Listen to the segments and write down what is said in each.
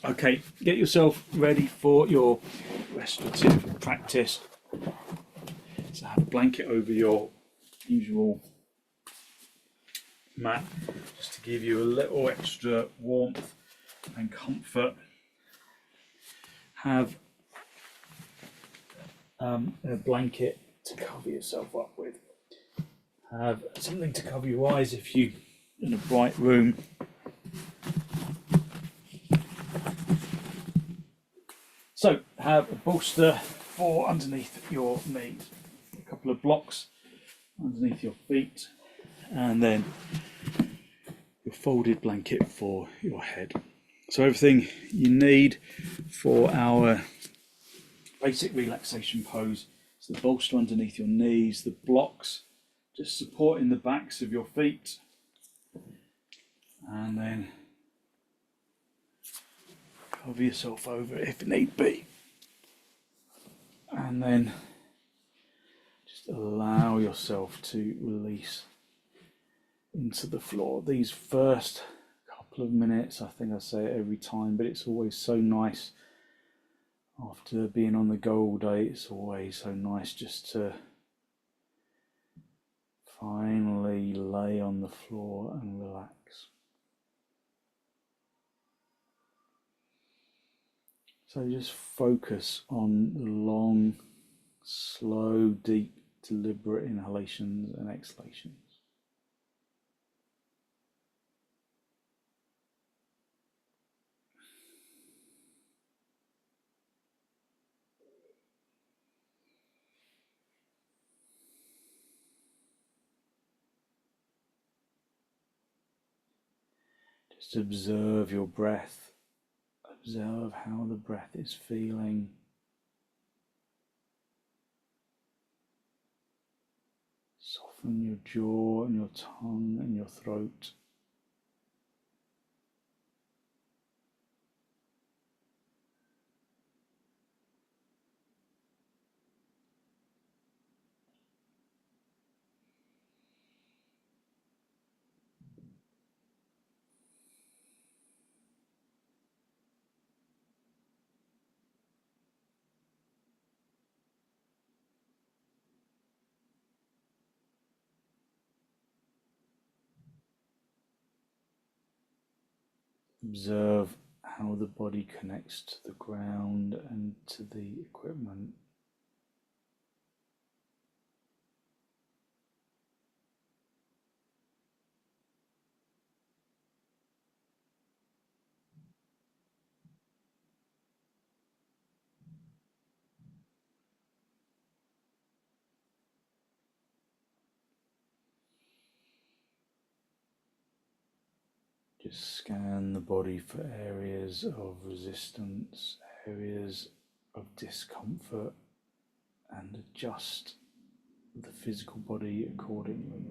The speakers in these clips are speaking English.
Okay, get yourself ready for your restorative practice. So have a blanket over your usual mat just to give you a little extra warmth and comfort. Have a blanket to cover yourself up with. Have something to cover your eyes if you're in a bright room. So have a bolster for underneath your knees, a couple of blocks underneath your feet, and then your folded blanket for your head. So everything you need for our basic relaxation pose is the bolster underneath your knees, the blocks just supporting the backs of your feet, and then cover yourself over if need be, and then just allow yourself to release into the floor. These first couple of minutes, I think I say it every time, but it's always so nice after being on the go all day. It's always so nice just to finally lay on the floor and relax. So just focus on the long, slow, deep, deliberate inhalations and exhalations. Just observe your breath. Observe how the breath is feeling. Soften your jaw and your tongue and your throat. Observe how the body connects to the ground and to the equipment. Just scan the body for areas of resistance, areas of discomfort, and adjust the physical body accordingly.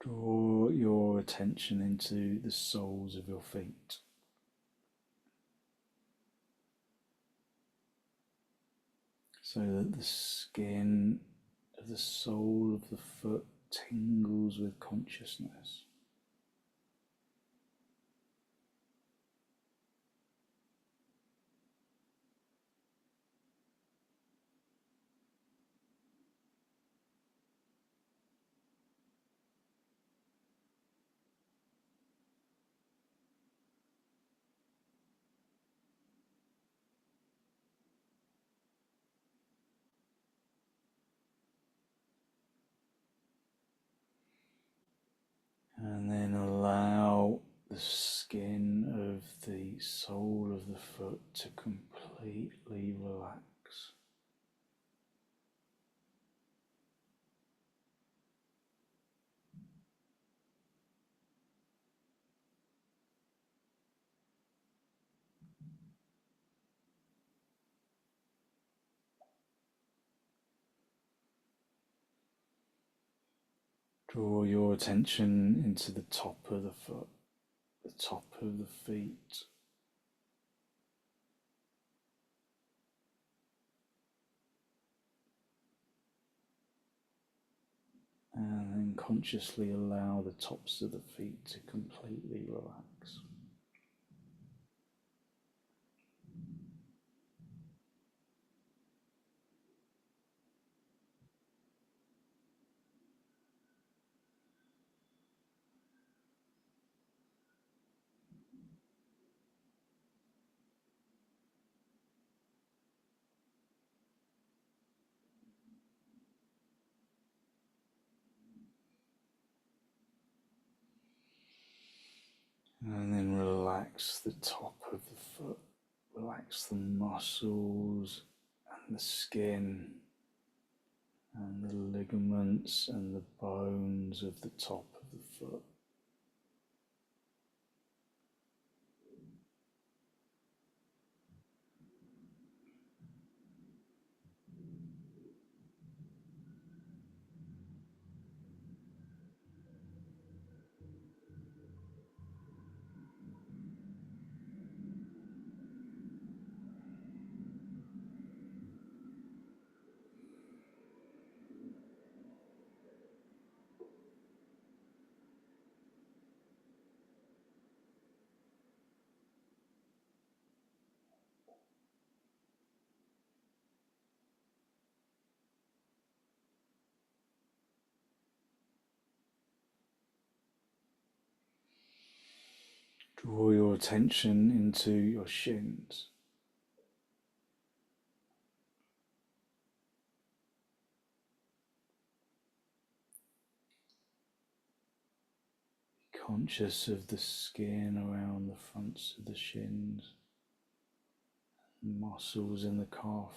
Draw your attention into the soles of your feet. So that the skin of the sole of the foot tingles with consciousness. And then allow the skin of the sole of the foot to completely relax. Draw your attention into the top of the foot, the top of the feet. And then consciously allow the tops of the feet to completely relax. And then relax the top of the foot, relax the muscles and the skin and the ligaments and the bones of the top of the foot. Draw your attention into your shins. Be conscious of the skin around the fronts of the shins, muscles in the calves.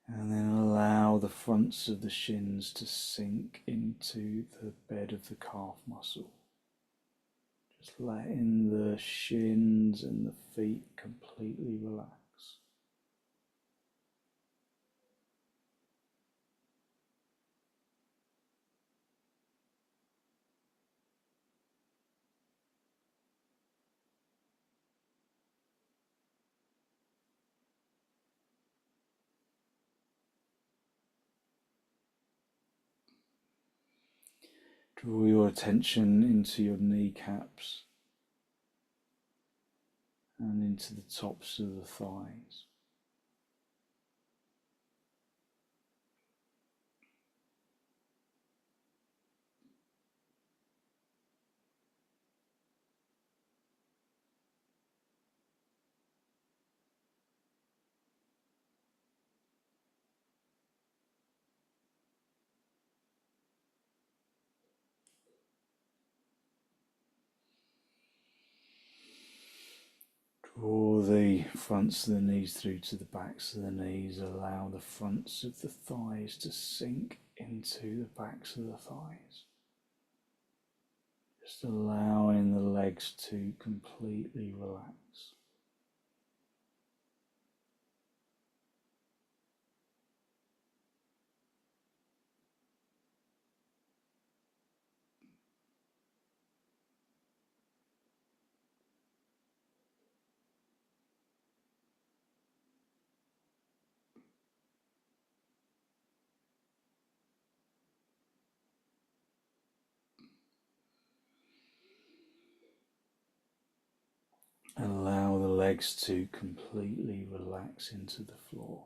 And then allow the fronts of the shins to sink into the bed of the calf muscle. Just letting the shins and the feet completely relax. Draw your attention into your kneecaps and into the tops of the thighs. Draw the fronts of the knees through to the backs of the knees. Allow the fronts of the thighs to sink into the backs of the thighs. Just allowing the legs to completely relax. Allow the legs to completely relax into the floor.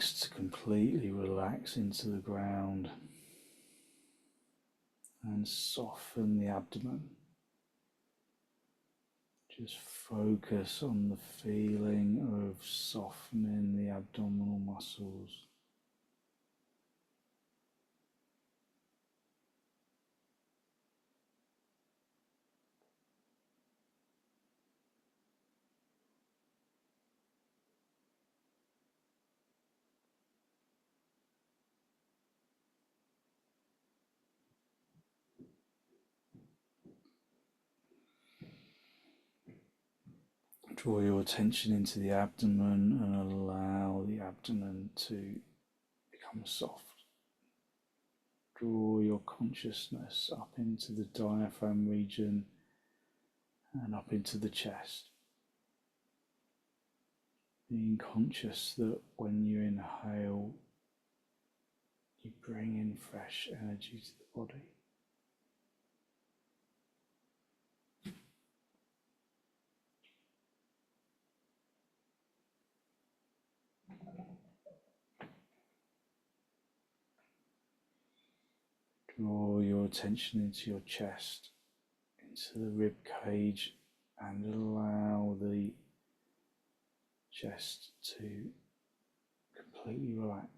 legs to completely relax into the ground and soften the abdomen. Just focus on the feeling of softening the abdominal muscles. Draw your attention into the abdomen and allow the abdomen to become soft. Draw your consciousness up into the diaphragm region and up into the chest. Being conscious that when you inhale, you bring in fresh energy to the body. Draw your attention into your chest, into the rib cage, and allow the chest to completely relax.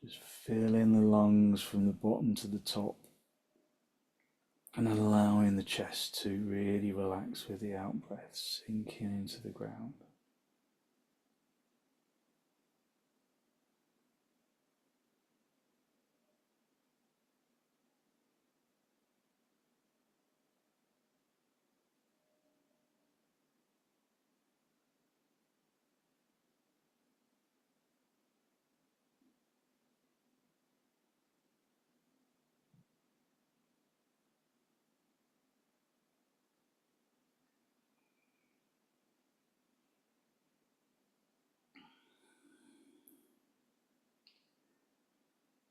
Just filling the lungs from the bottom to the top and allowing the chest to really relax with the out breath, sinking into the ground.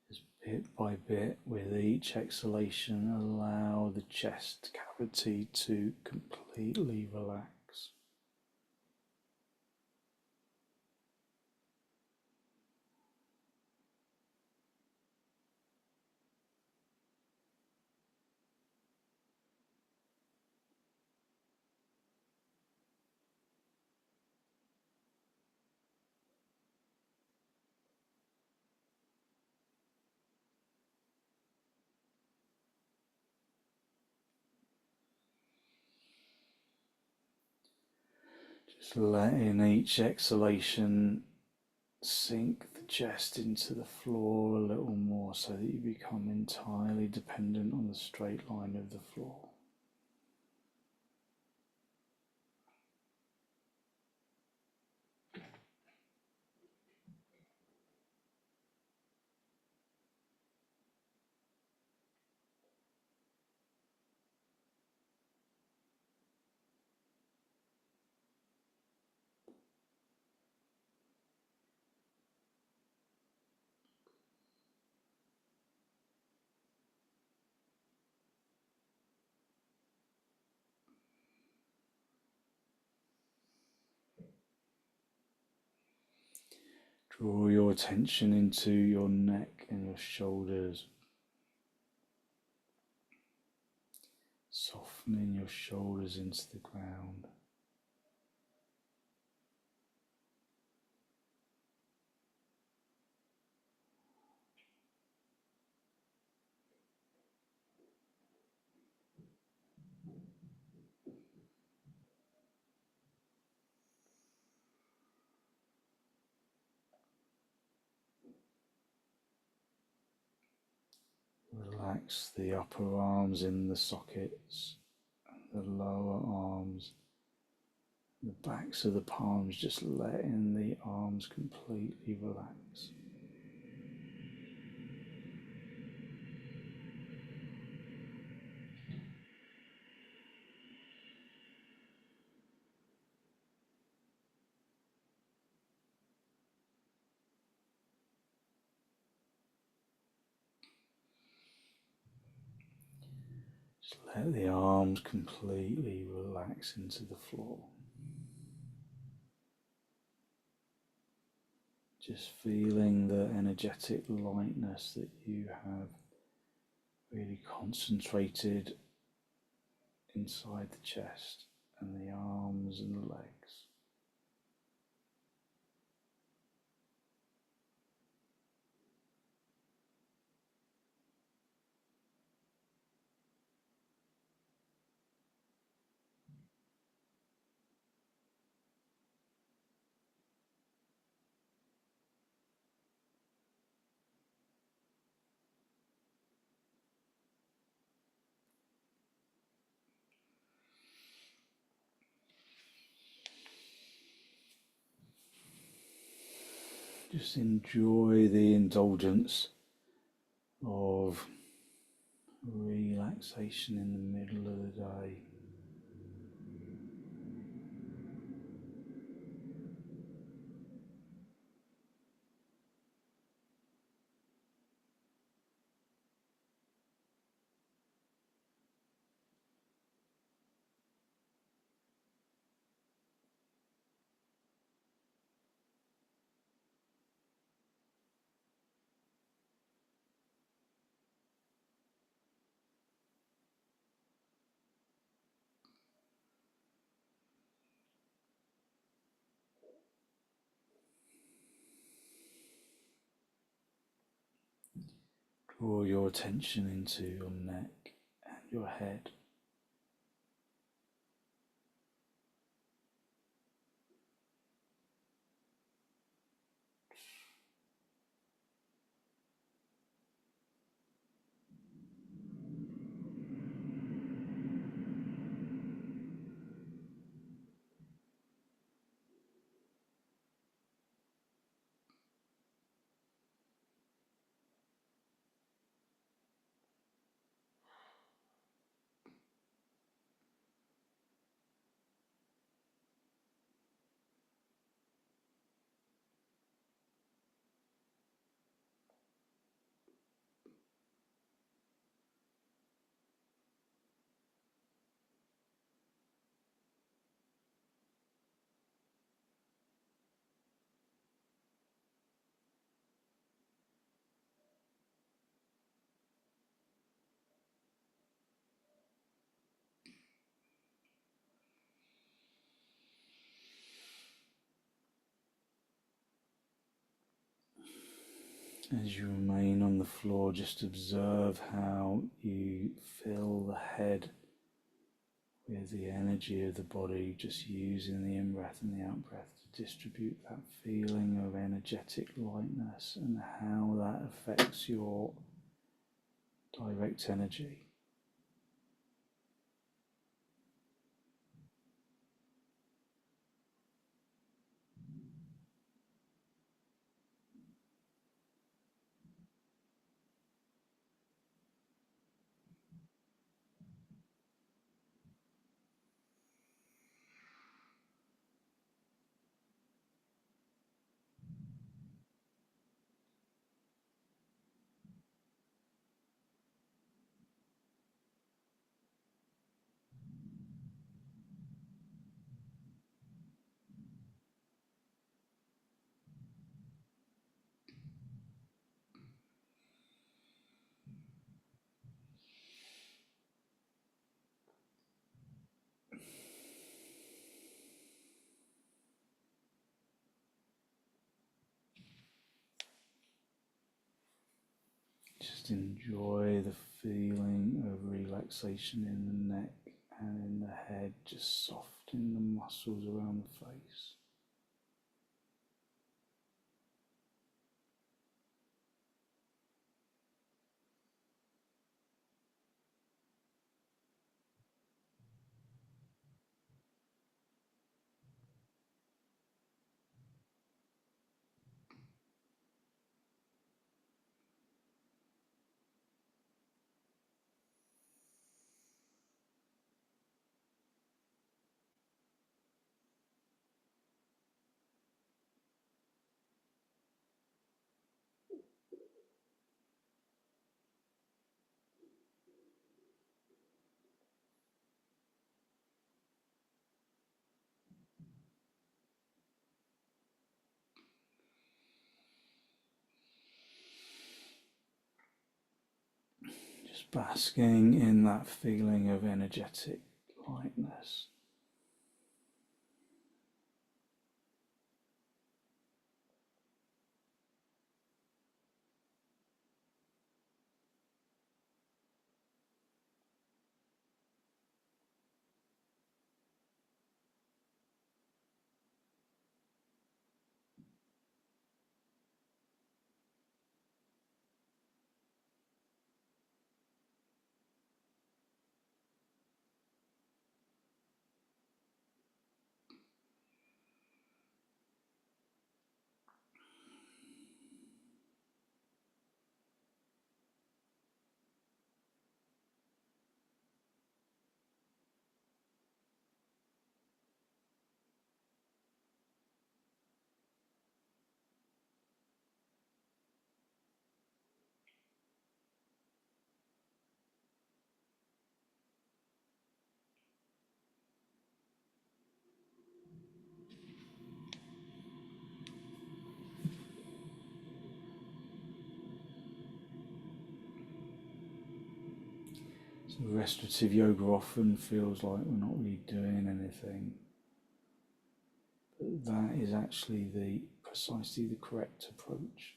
Just bit by bit, with each exhalation, allow the chest cavity to completely relax. Just letting each exhalation sink the chest into the floor a little more so that you become entirely dependent on the straight line of the floor. Draw your attention into your neck and your shoulders, softening your shoulders into the ground. Relax the upper arms in the sockets, and the lower arms, the backs of the palms, just letting the arms completely relax. Just let the arms completely relax into the floor. Just feeling the energetic lightness that you have really concentrated inside the chest and the arms and the legs. Just enjoy the indulgence of relaxation in the middle of the day. Draw your attention into your neck and your head. As you remain on the floor, just observe how you fill the head with the energy of the body, just using the in-breath and the out-breath to distribute that feeling of energetic lightness and how that affects your direct energy. Just enjoy the feeling of relaxation in the neck and in the head, just softening the muscles around the face. Just basking in that feeling of energetic lightness. So restorative yoga often feels like we're not really doing anything, but that is actually precisely the correct approach.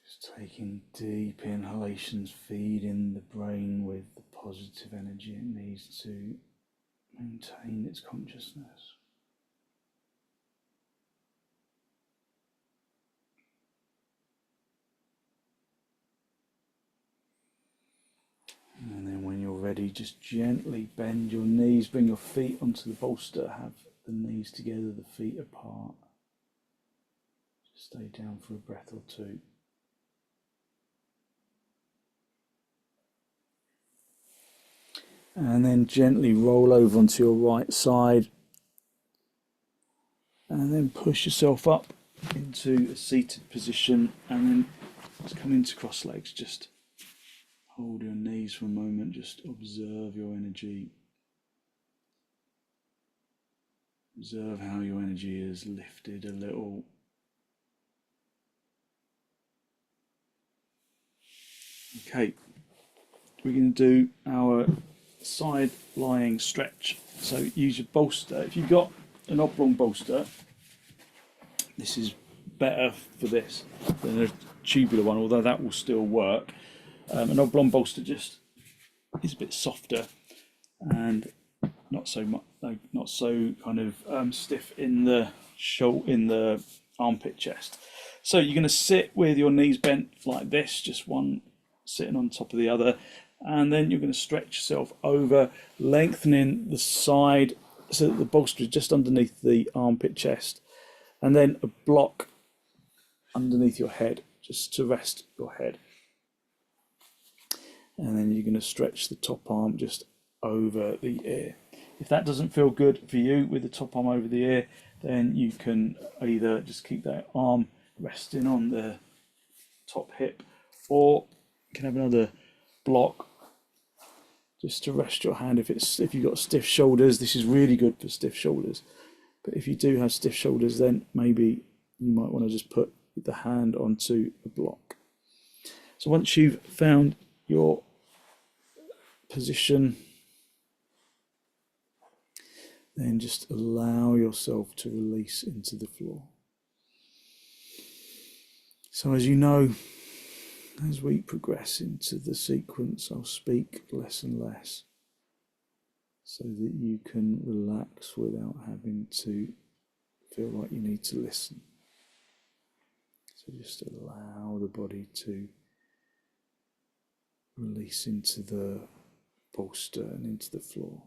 Just taking deep inhalations, feeding the brain with the positive energy it needs to maintain its consciousness. And then when you're ready, just gently bend your knees, bring your feet onto the bolster, have the knees together, the feet apart. Just stay down for a breath or two. And then gently roll over onto your right side. And then push yourself up into a seated position. And then just come into cross legs. Just hold your knees for a moment. Just observe your energy. Observe how your energy is lifted a little. Okay, we're going to do our side lying stretch. So use your bolster. If you've got an oblong bolster, this is better for this than a tubular one, although that will still work. An oblong bolster just is a bit softer and not so much, not so kind of stiff in the armpit chest. So you're going to sit with your knees bent like this, just one sitting on top of the other, and then you're going to stretch yourself over, lengthening the side so that the bolster is just underneath the armpit chest, and then a block underneath your head just to rest your head. And then you're going to stretch the top arm just over the ear. If that doesn't feel good for you with the top arm over the ear, then you can either just keep that arm resting on the top hip, or you can have another block just to rest your hand. If you've got stiff shoulders, this is really good for stiff shoulders. But if you do have stiff shoulders, then maybe you might want to just put the hand onto the block. So once you've found your position, then just allow yourself to release into the floor. So as you know, as we progress into the sequence, I'll speak less and less so that you can relax without having to feel like you need to listen. So just allow the body to release into the bolster and into the floor.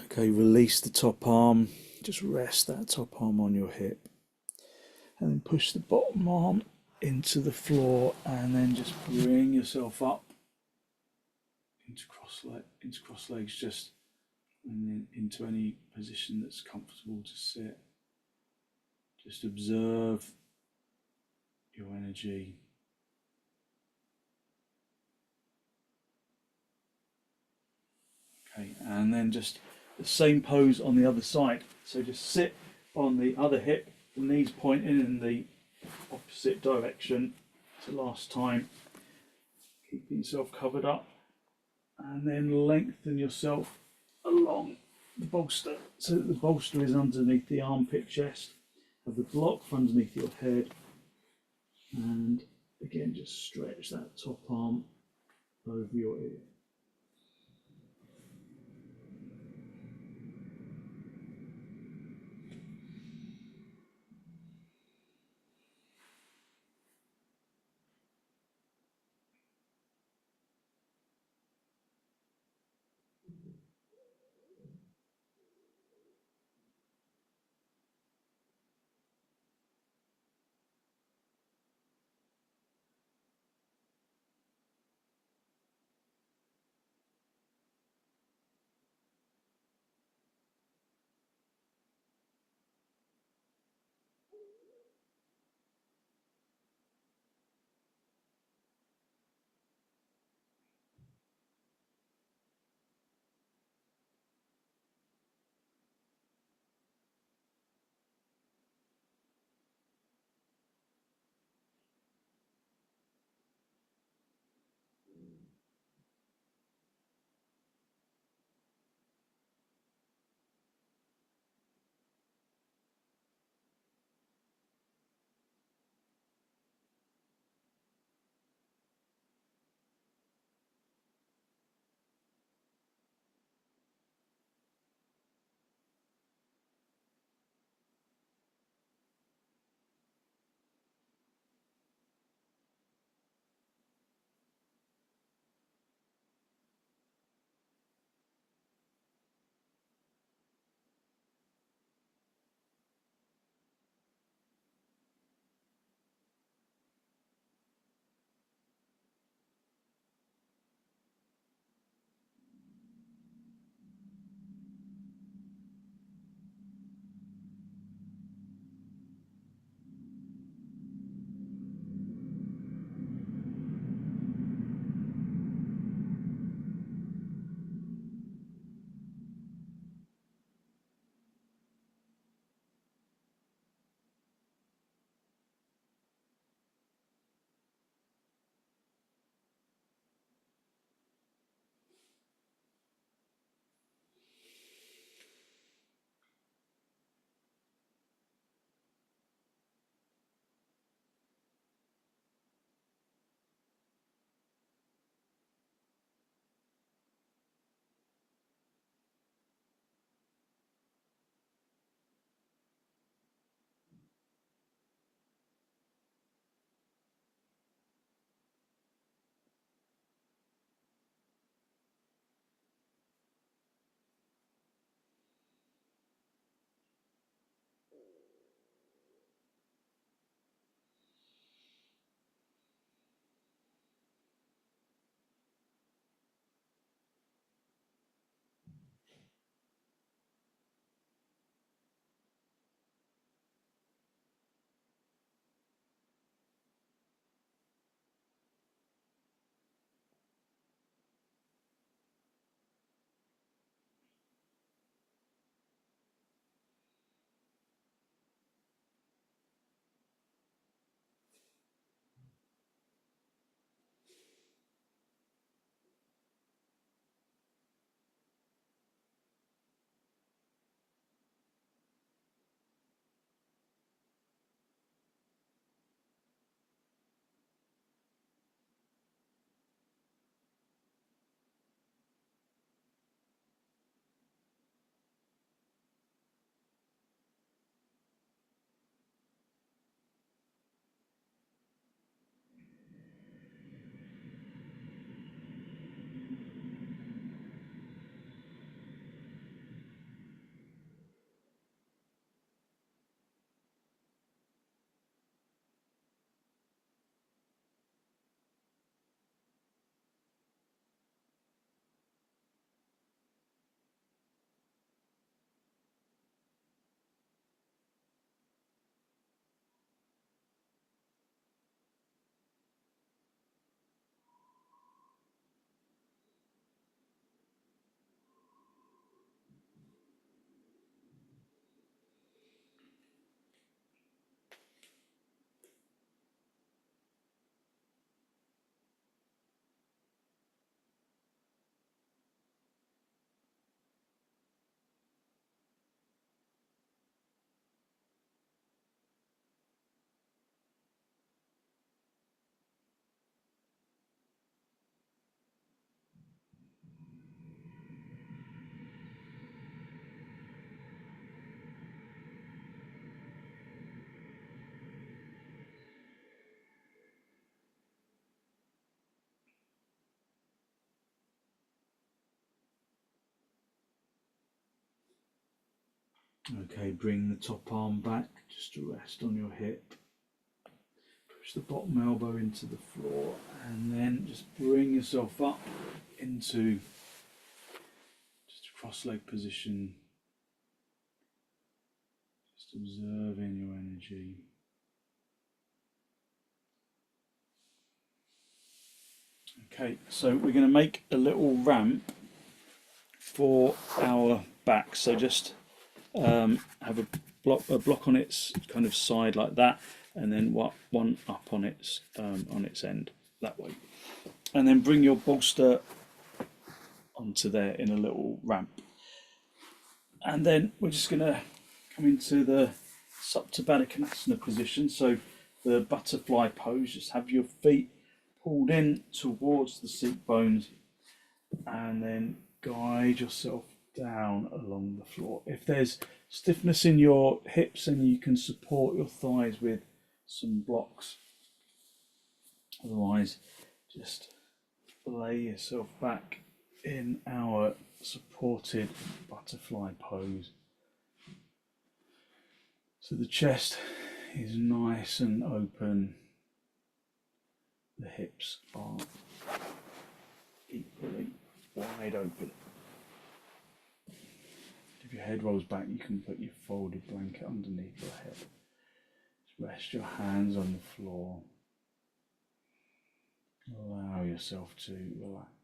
Okay, release the top arm. Just rest that top arm on your hip. And then push the bottom arm into the floor, and then just bring yourself up into cross legs, just and then into any position that's comfortable to sit. Just observe your energy. Okay, and then just the same pose on the other side. So just sit on the other hip, the knees pointing in the opposite direction to last time. Keeping yourself covered up, and then lengthen yourself along the bolster so that the bolster is underneath the armpit chest. Have the block underneath your head, and again just stretch that top arm over your ear. Okay, bring the top arm back just to rest on your hip. Push the bottom elbow into the floor and then just bring yourself up into just a cross leg position. Just observing your energy. Okay, so we're going to make a little ramp for our back. So just have a block on its kind of side like that, and then one up on its end that way, and then bring your bolster onto there in a little ramp, and then we're just going to come into the Supta Baddha Konasana position. So the butterfly pose. Just have your feet pulled in towards the seat bones, and then guide yourself down along the floor. If there's stiffness in your hips, then you can support your thighs with some blocks. Otherwise, just lay yourself back in our supported butterfly pose. So the chest is nice and open. The hips are equally wide open. If your head rolls back, you can put your folded blanket underneath your head. Just rest your hands on the floor. Allow yourself to relax.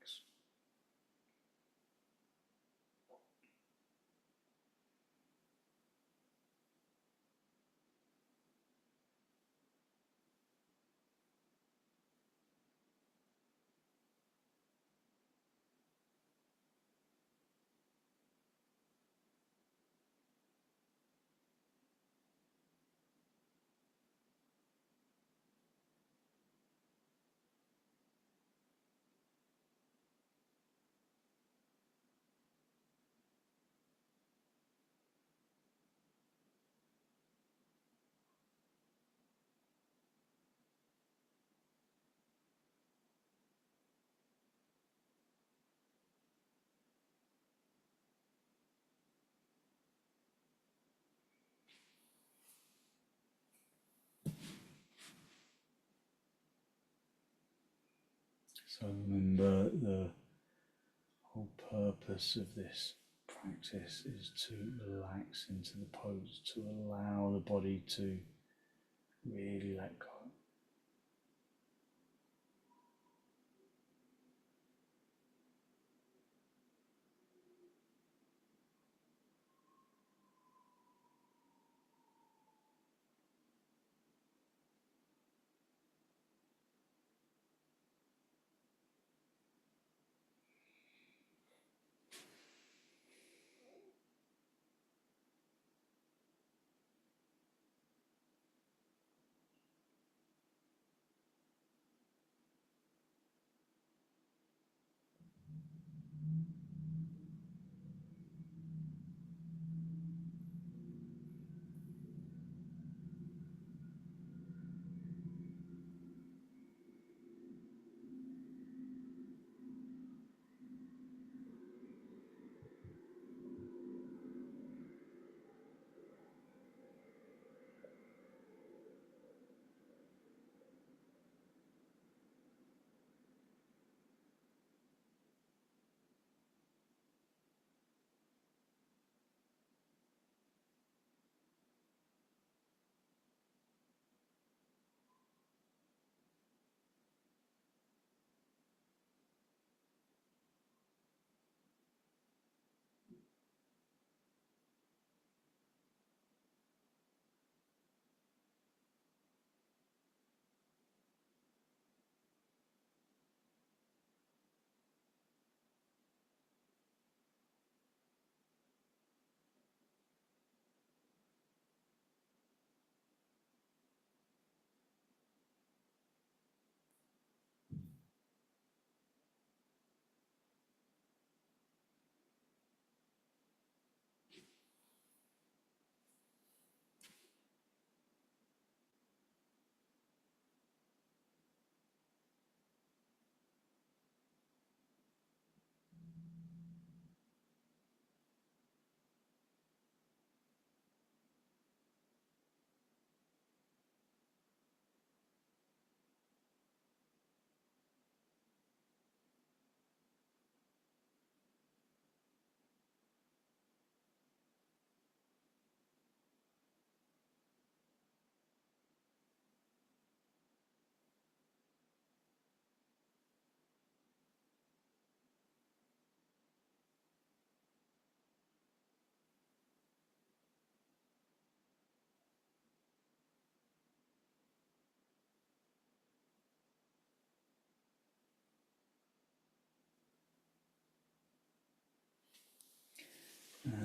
So remember, the whole purpose of this practice is to relax into the pose, to allow the body to really let go.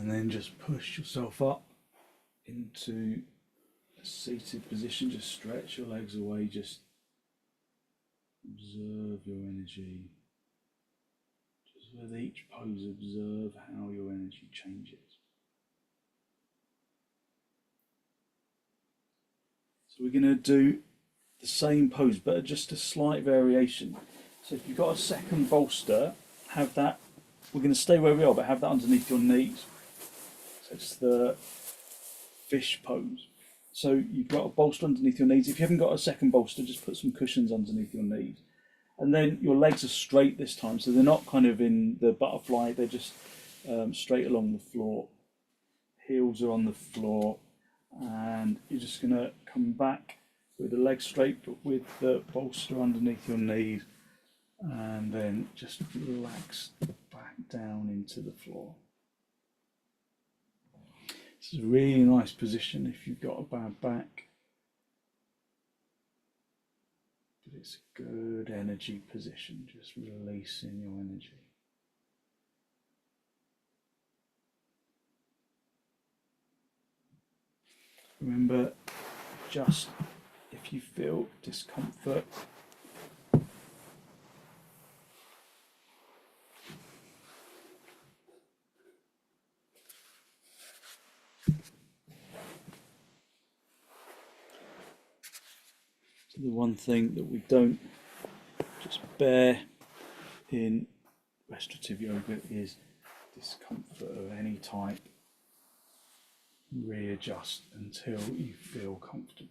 And then just push yourself up into a seated position. Just stretch your legs away. Just observe your energy. Just with each pose, observe how your energy changes. So we're going to do the same pose, but just a slight variation. So if you've got a second bolster, have that. We're going to stay where we are, but have that underneath your knees. So it's the fish pose. So you've got a bolster underneath your knees. If you haven't got a second bolster, just put some cushions underneath your knees. And then your legs are straight this time, so they're not kind of in the butterfly, they're just straight along the floor. Heels are on the floor, and you're just going to come back with the legs straight, but with the bolster underneath your knees, and then just relax back down into the floor. This is a really nice position if you've got a bad back. But it's a good energy position, just releasing your energy. Remember, just if you feel discomfort, so the one thing that we don't just bear in restorative yoga is discomfort of any type. Readjust until you feel comfortable.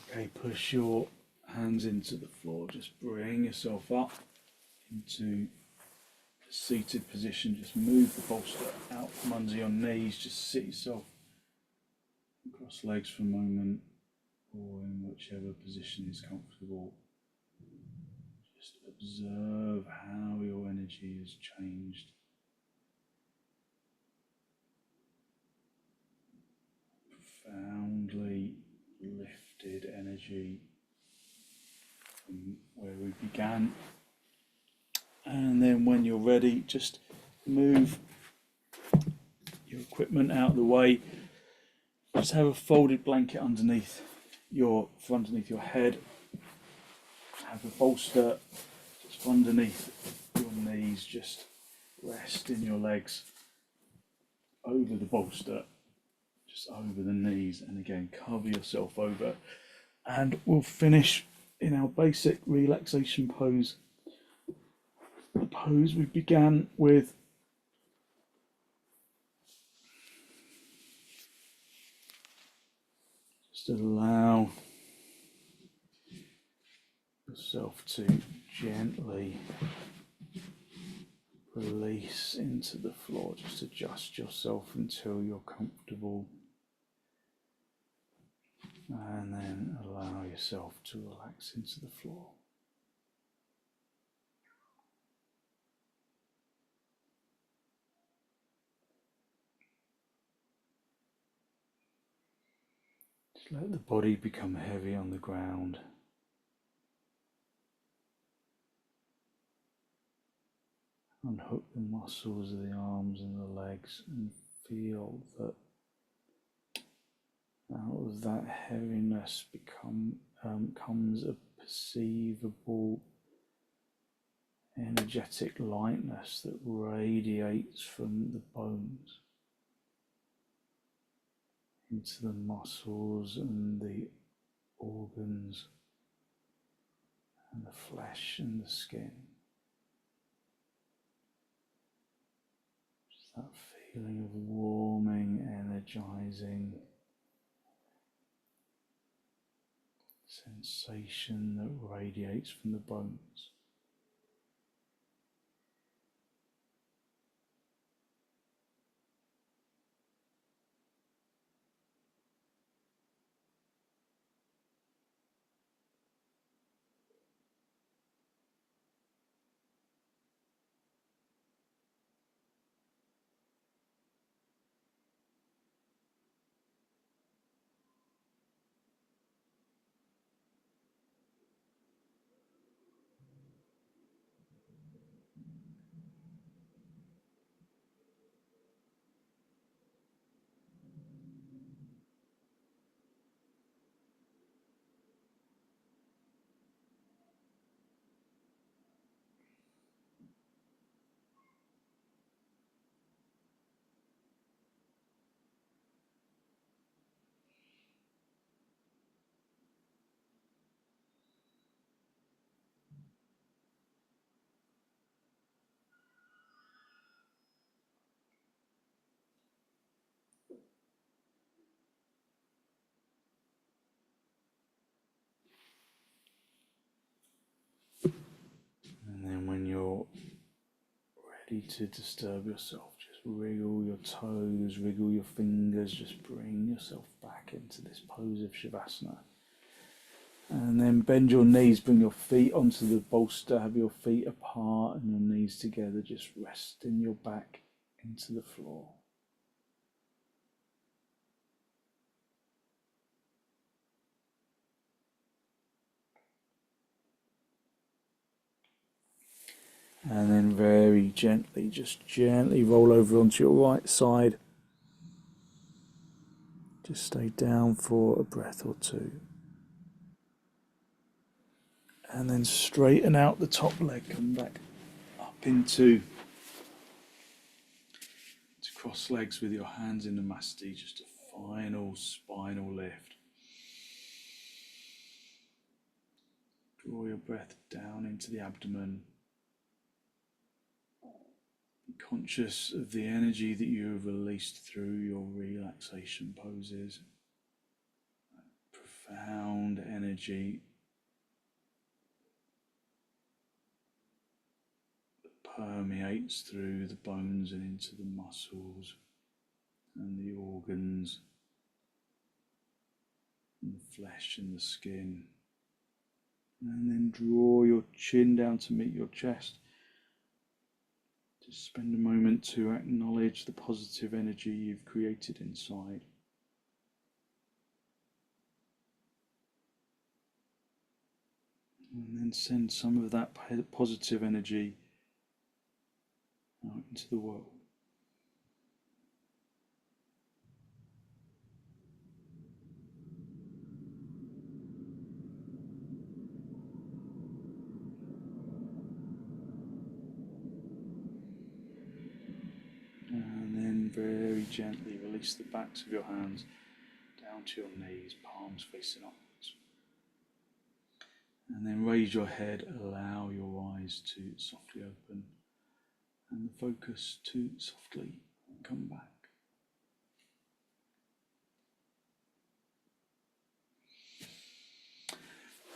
Okay, push your hands into the floor, just bring yourself up into a seated position, just move the bolster out from under your knees, just sit yourself cross legs for a moment or in whichever position is comfortable. Just observe how your energy has changed. Profoundly lifted energy from where we began. And then when you're ready, just move your equipment out of the way. Just have a folded blanket underneath your head. Have a bolster just underneath your knees. Just rest in your legs over the bolster, just over the knees, and again cover yourself over. And we'll finish in our basic relaxation pose. The pose we began with. Just allow yourself to gently release into the floor. Just adjust yourself until you're comfortable. And then allow yourself to relax into the floor. Just let the body become heavy on the ground. Unhook the muscles of the arms and the legs and feel that out of that heaviness comes a perceivable energetic lightness that radiates from the bones into the muscles and the organs and the flesh and the skin. Just that feeling of warming, energizing sensation that radiates from the bones. ready to disturb yourself, just wriggle your toes, wriggle your fingers, just bring yourself back into this pose of Shavasana. And then bend your knees, bring your feet onto the bolster, have your feet apart and your knees together, just resting your back into the floor. And then very gently, just gently roll over onto your right side. Just stay down for a breath or two. And then straighten out the top leg, come back up into cross legs with your hands in the Namaste, just a final spinal lift. Draw your breath down into the abdomen. Be conscious of the energy that you have released through your relaxation poses. Profound energy that permeates through the bones and into the muscles and the organs and the flesh and the skin. And then draw your chin down to meet your chest. Just spend a moment to acknowledge the positive energy you've created inside. And then send some of that positive energy out into the world. And then very gently release the backs of your hands down to your knees, palms facing upwards. And then raise your head, allow your eyes to softly open and the focus to softly come back.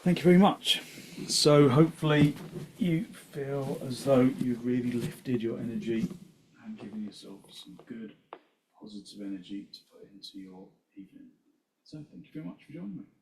Thank you very much. So hopefully you feel as though you've really lifted your energy and given yourself some good positive energy to put into your evening. So thank you very much for joining me.